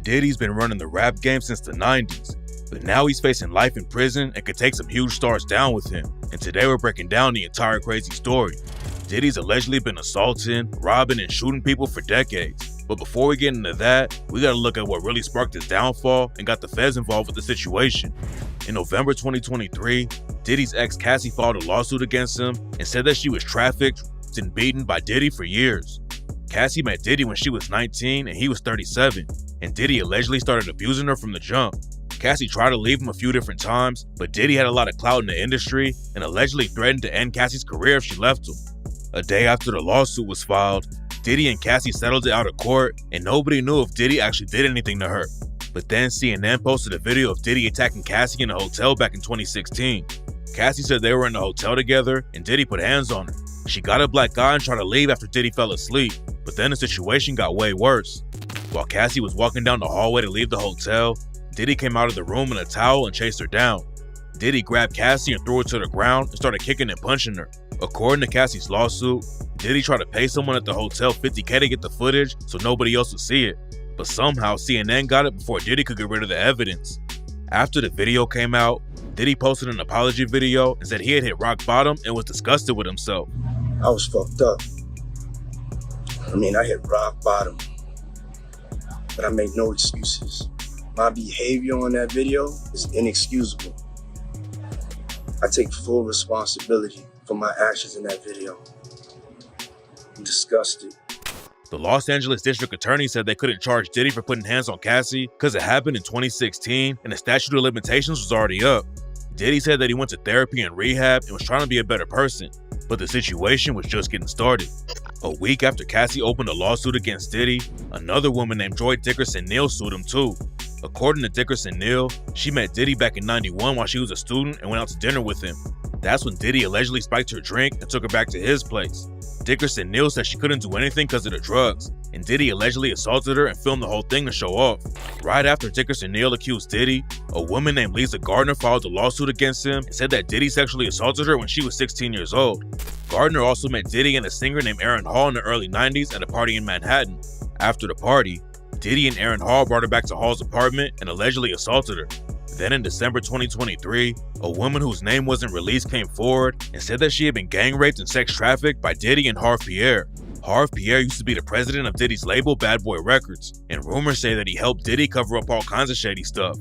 Diddy's been running the rap game since the 90s, but now he's facing life in prison and could take some huge stars down with him. And today we're breaking down the entire crazy story. Diddy's allegedly been assaulting, robbing, and shooting people for decades. But before we get into that, we gotta look at what really sparked his downfall and got the feds involved with the situation. In November 2023, Diddy's ex Cassie filed a lawsuit against him and said that she was trafficked and beaten by Diddy for years. Cassie met Diddy when she was 19 and he was 37, and Diddy allegedly started abusing her from the jump. Cassie tried to leave him a few different times, but Diddy had a lot of clout in the industry and allegedly threatened to end Cassie's career if she left him. A day after the lawsuit was filed, Diddy and Cassie settled it out of court, and nobody knew if Diddy actually did anything to her. But then CNN posted a video of Diddy attacking Cassie in a hotel back in 2016. Cassie said they were in the hotel together and Diddy put hands on her. She got a black eye and tried to leave after Diddy fell asleep, but then the situation got way worse. While Cassie was walking down the hallway to leave the hotel, Diddy came out of the room in a towel and chased her down. Diddy grabbed Cassie and threw her to the ground and started kicking and punching her. According to Cassie's lawsuit, Diddy tried to pay someone at the hotel $50K to get the footage so nobody else would see it, but somehow CNN got it before Diddy could get rid of the evidence. After the video came out, Diddy posted an apology video and said he had hit rock bottom and was disgusted with himself. I was fucked up. I hit rock bottom, but I made no excuses. My behavior on that video is inexcusable. I take full responsibility for my actions in that video. I'm disgusted. The Los Angeles District Attorney said they couldn't charge Diddy for putting hands on Cassie because it happened in 2016 and the statute of limitations was already up. Diddy said that he went to therapy and rehab and was trying to be a better person, but the situation was just getting started. A week after Cassie opened a lawsuit against Diddy, another woman named Joy Dickerson Neal sued him too. According to Dickerson Neal, she met Diddy back in '91 while she was a student and went out to dinner with him. That's when Diddy allegedly spiked her drink and took her back to his place. Dickerson Neal said she couldn't do anything because of the drugs, and Diddy allegedly assaulted her and filmed the whole thing to show off. Right after Dickerson Neal accused Diddy, a woman named Lisa Gardner filed a lawsuit against him and said that Diddy sexually assaulted her when she was 16 years old. Gardner also met Diddy and a singer named Aaron Hall in the early 90s at a party in Manhattan. After the party, Diddy and Aaron Hall brought her back to Hall's apartment and allegedly assaulted her. Then in December 2023, a woman whose name wasn't released came forward and said that she had been gang raped and sex trafficked by Diddy and Harve Pierre. Harve Pierre used to be the president of Diddy's label Bad Boy Records, and rumors say that he helped Diddy cover up all kinds of shady stuff.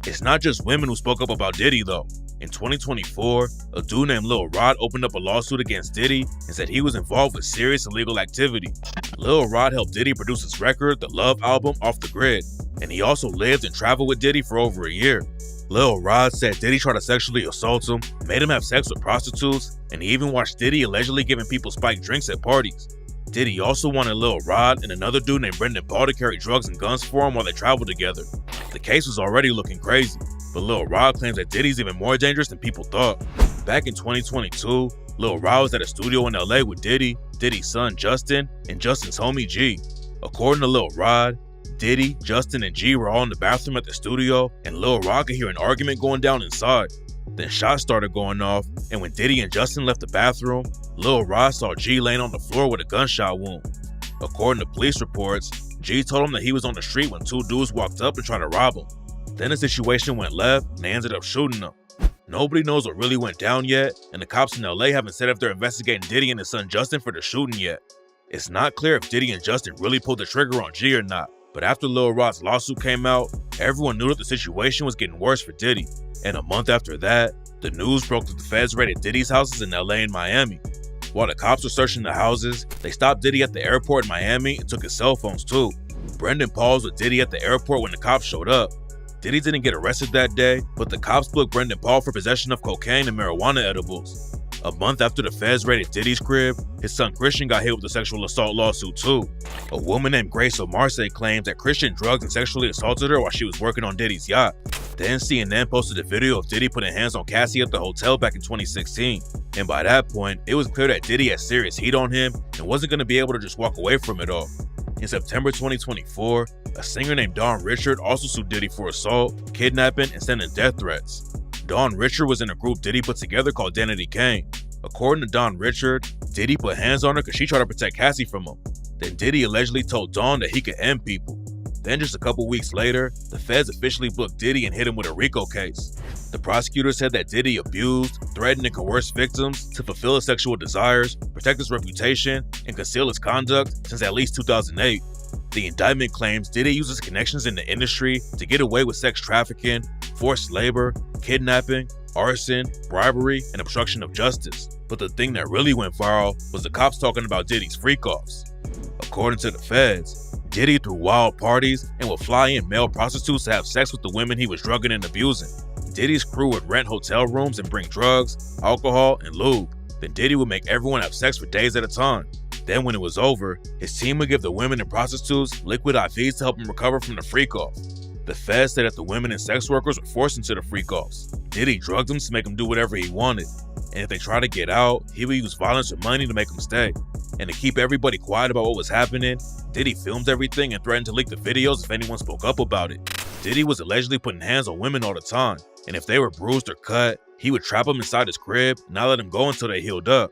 It's not just women who spoke up about Diddy though. In 2024, a dude named Lil Rod opened up a lawsuit against Diddy and said he was involved with serious illegal activity. Lil Rod helped Diddy produce his record, The Love album, Off the Grid, and he also lived and traveled with Diddy for over a year. Lil Rod said Diddy tried to sexually assault him, made him have sex with prostitutes, and he even watched Diddy allegedly giving people spiked drinks at parties. Diddy also wanted Lil Rod and another dude named Brendan Paul to carry drugs and guns for him while they traveled together. The case was already looking crazy, but Lil Rod claims that Diddy's even more dangerous than people thought. Back in 2022, Lil Rod was at a studio in LA with Diddy, Diddy's son Justin, and Justin's homie G. According to Lil Rod, Diddy, Justin, and G were all in the bathroom at the studio, and Lil Rod could hear an argument going down inside. Then shots started going off, and when Diddy and Justin left the bathroom, Lil Rod saw G laying on the floor with a gunshot wound. According to police reports, G told him that he was on the street when two dudes walked up and tried to rob him. Then the situation went left, and they ended up shooting him. Nobody knows what really went down yet, and the cops in LA haven't said if they're investigating Diddy and his son Justin for the shooting yet. It's not clear if Diddy and Justin really pulled the trigger on G or not, but after Lil Rod's lawsuit came out, everyone knew that the situation was getting worse for Diddy. And a month after that, the news broke that the feds raided Diddy's houses in LA and Miami. While the cops were searching the houses, they stopped Diddy at the airport in Miami and took his cell phones too. Brendan Paul was with Diddy at the airport when the cops showed up. Diddy didn't get arrested that day, but the cops booked Brendan Paul for possession of cocaine and marijuana edibles. A month after the feds raided Diddy's crib, his son Christian got hit with a sexual assault lawsuit too. A woman named Grace Omarse claims that Christian drugged and sexually assaulted her while she was working on Diddy's yacht. Then CNN posted a video of Diddy putting hands on Cassie at the hotel back in 2016. And by that point, it was clear that Diddy had serious heat on him and wasn't going to be able to just walk away from it all. In September 2024, a singer named Dawn Richard also sued Diddy for assault, kidnapping, and sending death threats. Dawn Richard was in a group Diddy put together called Danity Kane. According to Dawn Richard, Diddy put hands on her because she tried to protect Cassie from him. Then Diddy allegedly told Dawn that he could end people. Then just a couple weeks later, the feds officially booked Diddy and hit him with a RICO case. The prosecutor said that Diddy abused, threatened, and coerced victims to fulfill his sexual desires, protect his reputation, and conceal his conduct since at least 2008. The indictment claims Diddy uses connections in the industry to get away with sex trafficking, forced labor, kidnapping, arson, bribery, and obstruction of justice. But the thing that really went viral was the cops talking about Diddy's freak-offs. According to the feds, Diddy threw wild parties and would fly in male prostitutes to have sex with the women he was drugging and abusing. Diddy's crew would rent hotel rooms and bring drugs, alcohol, and lube. Then Diddy would make everyone have sex for days at a time. Then when it was over, his team would give the women and prostitutes liquid IVs to help them recover from the freak-off. The feds said that the women and sex workers were forced into the freak-offs. Diddy drugged them to make them do whatever he wanted. And if they tried to get out, he would use violence or money to make them stay. And to keep everybody quiet about what was happening, Diddy filmed everything and threatened to leak the videos if anyone spoke up about it. Diddy was allegedly putting hands on women all the time, and if they were bruised or cut, he would trap them inside his crib and not let them go until they healed up.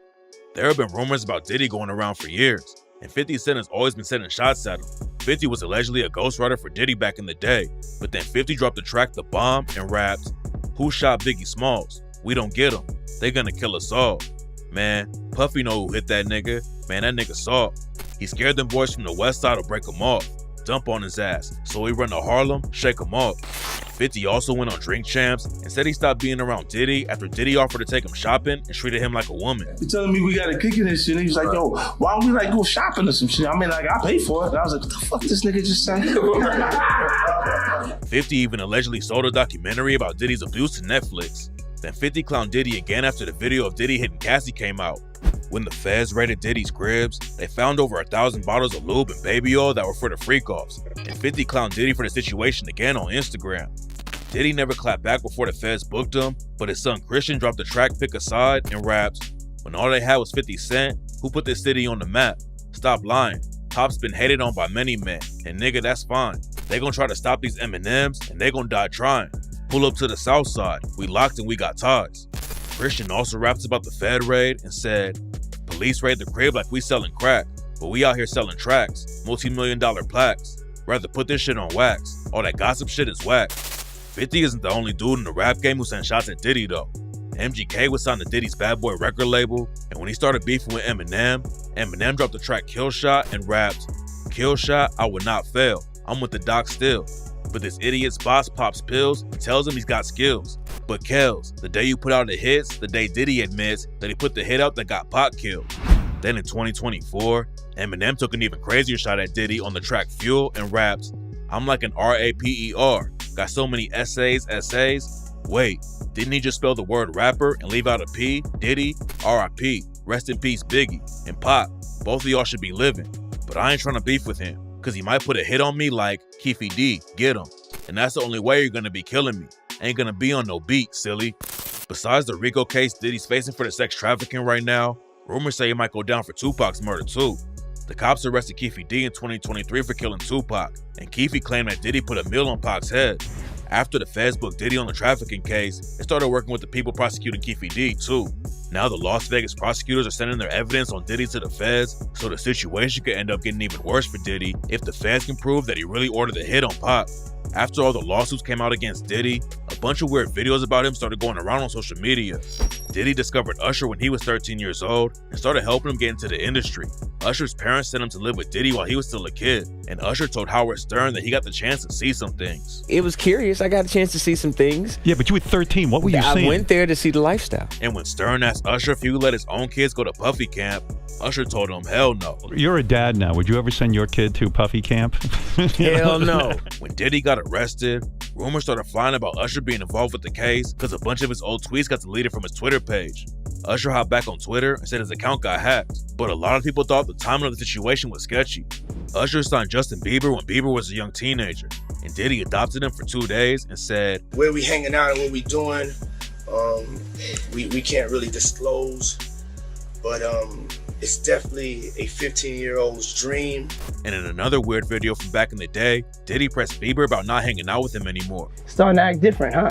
There have been rumors about Diddy going around for years, and 50 Cent has always been sending shots at him. 50 was allegedly a ghostwriter for Diddy back in the day, but then 50 dropped the track The Bomb and rapped, "Who shot Biggie Smalls? We don't get him. They gonna kill us all." Man, Puffy know who hit that nigga. Man, that nigga soft. He scared them boys from the west side to break him off, dump on his ass, so he run to Harlem, shake him off. 50 also went on Drink Champs and said he stopped being around Diddy after Diddy offered to take him shopping and treated him like a woman. He telling me we got to kick in this shit. And he was like, yo, why don't we like go shopping or some shit? I mean, like, I pay for it. And I was like, what the fuck this nigga just said? 50 even allegedly sold a documentary about Diddy's abuse to Netflix. Then 50 clowned Diddy again after the video of Diddy hitting Cassie came out. When the feds raided Diddy's cribs, they found over 1,000 bottles of lube and baby oil that were for the freak-offs, and 50 clowned Diddy for the situation again on Instagram. Diddy never clapped back before the feds booked him, but his son Christian dropped the track Pick a Side and raps, "When all they had was 50 Cent, who put this city on the map? Stop lying. Pop's been hated on by many men, and nigga, that's fine. They gonna try to stop these M&Ms, and they gonna die trying. Pull up to the south side, we locked and we got ties." Christian also raps about the Fed raid and said, "Police raid the crib like we selling crack, but we out here selling tracks, multi-million-dollar plaques. Rather put this shit on wax. All that gossip shit is whack." 50 isn't the only dude in the rap game who sent shots at Diddy though. MGK was signed to Diddy's Bad Boy record label, and when he started beefing with Eminem dropped the track Kill Shot and rapped, "Kill Shot, I would not fail. I'm with the doc still. But this idiot's boss pops pills and tells him he's got skills. But Kells, the day you put out the hits, the day Diddy admits that he put the hit out that got Pac killed." Then in 2024, Eminem took an even crazier shot at Diddy on the track Fuel and rapped, "I'm like an RAPER. Got so many essays. Wait, didn't he just spell the word rapper and leave out a P? Diddy, RIP, rest in peace Biggie, and Pac, both of y'all should be living. But I ain't trying to beef with him, cause he might put a hit on me like Keefy D, get him. And that's the only way you're gonna be killing me. Ain't gonna be on no beat, silly." Besides the RICO case Diddy's facing for the sex trafficking right now, rumors say he might go down for Tupac's murder too. The cops arrested Keefy D in 2023 for killing Tupac, and Keefy claimed that Diddy put a meal on Pac's head. After the feds booked Diddy on the trafficking case, they started working with the people prosecuting Keefy D too. Now the Las Vegas prosecutors are sending their evidence on Diddy to the feds, so the situation could end up getting even worse for Diddy if the feds can prove that he really ordered the hit on Pac. After all the lawsuits came out against Diddy, a bunch of weird videos about him started going around on social media. Diddy discovered Usher when he was 13 years old and started helping him get into the industry. Usher's parents sent him to live with Diddy while he was still a kid, and Usher told Howard Stern that he got the chance to see some things. It was curious. I got a chance to see some things. Yeah, but you were 13. What were you seeing? I went there to see the lifestyle. And when Stern asked Usher if he would let his own kids go to Puffy Camp, Usher told him hell no. You're a dad now. Would you ever send your kid to Puffy Camp? Hell no. When Diddy got arrested, rumors started flying about Usher being involved with the case because a bunch of his old tweets got deleted from his Twitter page. Usher hopped back on Twitter and said his account got hacked, but a lot of people thought the timing of the situation was sketchy. Usher signed Justin Bieber when Bieber was a young teenager, and Diddy adopted him for 2 days and said, "Where we hanging out and what we doing, we can't really disclose, but it's definitely a 15-year-old's dream." And in another weird video from back in the day, Diddy pressed Bieber about not hanging out with him anymore. Starting to act different, huh?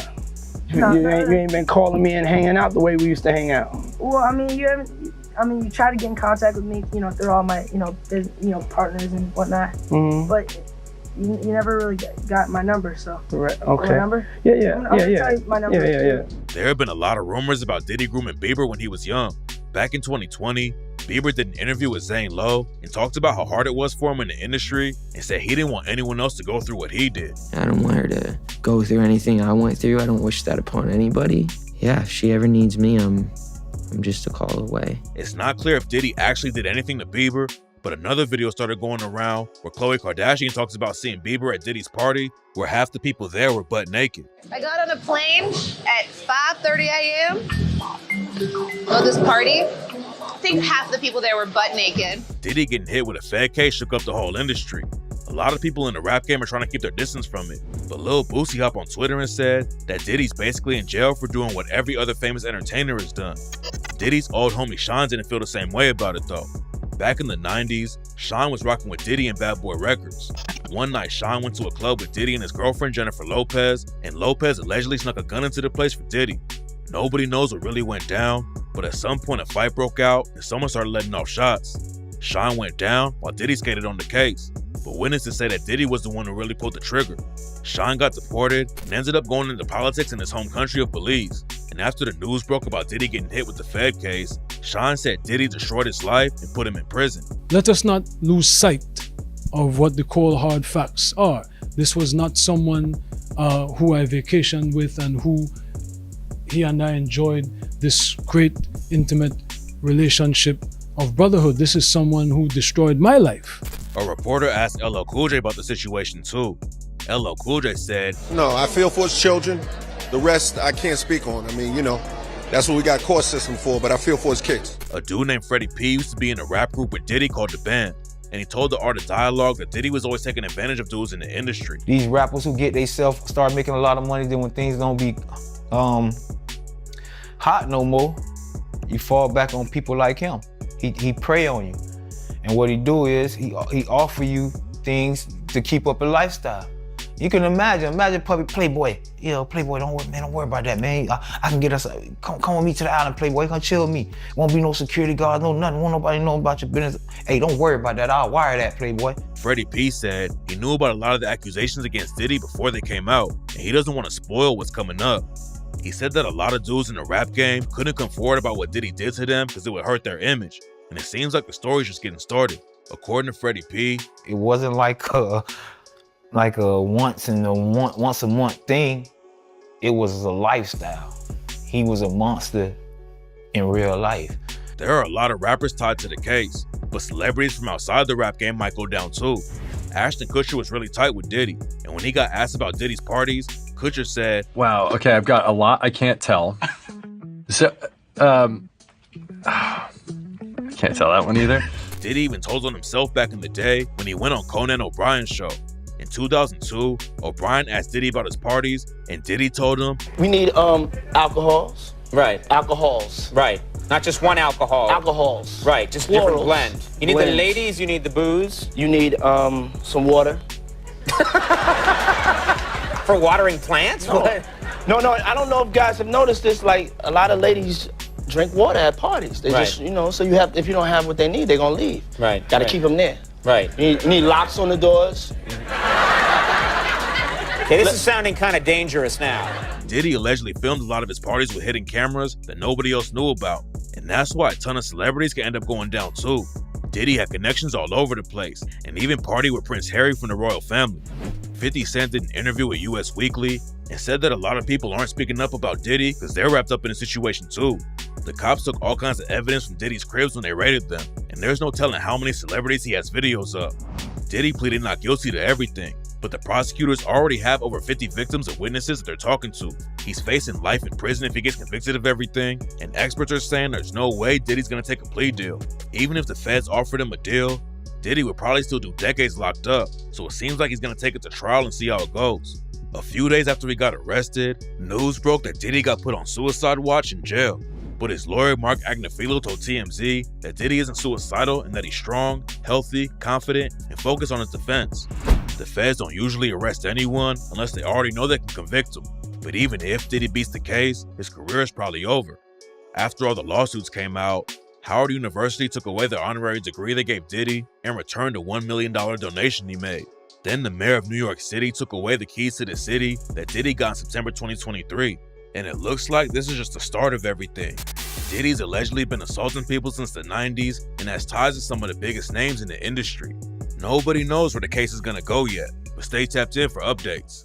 You ain't been calling me and hanging out the way we used to hang out. Well, I mean, you try to get in contact with me, through all my, partners and whatnot. Mm-hmm. But you never really got my number, so. Right. My Okay. number? Yeah. I'm gonna tell you my number. Yeah. There have been a lot of rumors about Diddy grooming Bieber when he was young. Back in 2020, Bieber did an interview with Zane Lowe and talked about how hard it was for him in the industry and said he didn't want anyone else to go through what he did. I don't want her to go through anything I went through. I don't wish that upon anybody. Yeah, if she ever needs me, I'm just a call away. It's not clear if Diddy actually did anything to Bieber, but another video started going around where Khloe Kardashian talks about seeing Bieber at Diddy's party where half the people there were butt naked. I got on a plane at 5:30 a.m. on this party. I think half the people there were butt naked. Diddy getting hit with a Fed case shook up the whole industry. A lot of people in the rap game are trying to keep their distance from it, but Lil Boosie hopped on Twitter and said that Diddy's basically in jail for doing what every other famous entertainer has done. Diddy's old homie Sean didn't feel the same way about it though. Back in the 90s, Sean was rocking with Diddy and Bad Boy Records. One night, Sean went to a club with Diddy and his girlfriend Jennifer Lopez, and Lopez allegedly snuck a gun into the place for Diddy. Nobody knows what really went down, but at some point a fight broke out and someone started letting off shots. Sean went down while Diddy skated on the case, but witnesses say that Diddy was the one who really pulled the trigger. Sean got deported and ended up going into politics in his home country of Belize. And after the news broke about Diddy getting hit with the Fed case, Sean said Diddy destroyed his life and put him in prison. Let us not lose sight of what the cold hard facts are. This was not someone who I vacationed with and who he and I enjoyed this great intimate relationship of brotherhood. This is someone who destroyed my life. A reporter asked LL Cool J about the situation too. LL Cool J said, "No, I feel for his children. The rest I can't speak on. I mean, that's what we got court system for, but I feel for his kids." A dude named Freddie P used to be in a rap group with Diddy called The Band, and he told the Art of Dialogue that Diddy was always taking advantage of dudes in the industry. These rappers who get theyself start making a lot of money, then when things don't be hot no more, you fall back on people like him. He prey on you. And what he do is he offer you things to keep up a lifestyle. You can imagine puppy Playboy. Playboy, don't worry about that, man. I can get us, come with me to the island, Playboy. Come chill with me. Won't be no security guards, no nothing. Won't nobody know about your business. Hey, don't worry about that. I'll wire that, Playboy. Freddie P said he knew about a lot of the accusations against Diddy before they came out, and he doesn't want to spoil what's coming up. He said that a lot of dudes in the rap game couldn't come forward about what Diddy did to them because it would hurt their image. And it seems like the story's just getting started. According to Freddie P, it wasn't like a once a month thing. It was a lifestyle. He was a monster in real life. There are a lot of rappers tied to the case, but celebrities from outside the rap game might go down too. Ashton Kutcher was really tight with Diddy, and when he got asked about Diddy's parties, Kutcher said, "Wow, okay, I've got a lot I can't tell." So, I can't tell that one either. Diddy even told on himself back in the day when he went on Conan O'Brien's show. In 2002, O'Brien asked Diddy about his parties, and Diddy told him, "We need alcohols." Right. Alcohols. Right. Not just one alcohol. Alcohols. Right, just different blend. You need the ladies, you need the booze. You need some water. For watering plants? No. No, I don't know if guys have noticed this, like a lot of ladies drink water at parties. They just, so you have, if you don't have what they need, they're gonna leave. Right. Gotta keep them there. Right. You need locks on the doors. Okay, this is sounding kind of dangerous now. Diddy allegedly filmed a lot of his parties with hidden cameras that nobody else knew about. And that's why a ton of celebrities can end up going down too. Diddy had connections all over the place, and even partied with Prince Harry from the royal family. 50 Cent did an interview with US Weekly and said that a lot of people aren't speaking up about Diddy because they're wrapped up in the situation too. The cops took all kinds of evidence from Diddy's cribs when they raided them, and there's no telling how many celebrities he has videos of. Diddy pleaded not guilty to everything, but the prosecutors already have over 50 victims and witnesses that they're talking to. He's facing life in prison if he gets convicted of everything, and experts are saying there's no way Diddy's gonna take a plea deal. Even if the feds offered him a deal, Diddy would probably still do decades locked up, so it seems like he's gonna take it to trial and see how it goes. A few days after he got arrested, news broke that Diddy got put on suicide watch in jail. But his lawyer, Mark Agnifilo, told TMZ that Diddy isn't suicidal and that he's strong, healthy, confident, and focused on his defense. The feds don't usually arrest anyone unless they already know they can convict him. But even if Diddy beats the case, his career is probably over. After all the lawsuits came out, Howard University took away the honorary degree they gave Diddy and returned a $1 million donation he made. Then the mayor of New York City took away the keys to the city that Diddy got in September 2023. And it looks like this is just the start of everything. Diddy's allegedly been assaulting people since the 90s and has ties to some of the biggest names in the industry. Nobody knows where the case is gonna go yet, but stay tapped in for updates.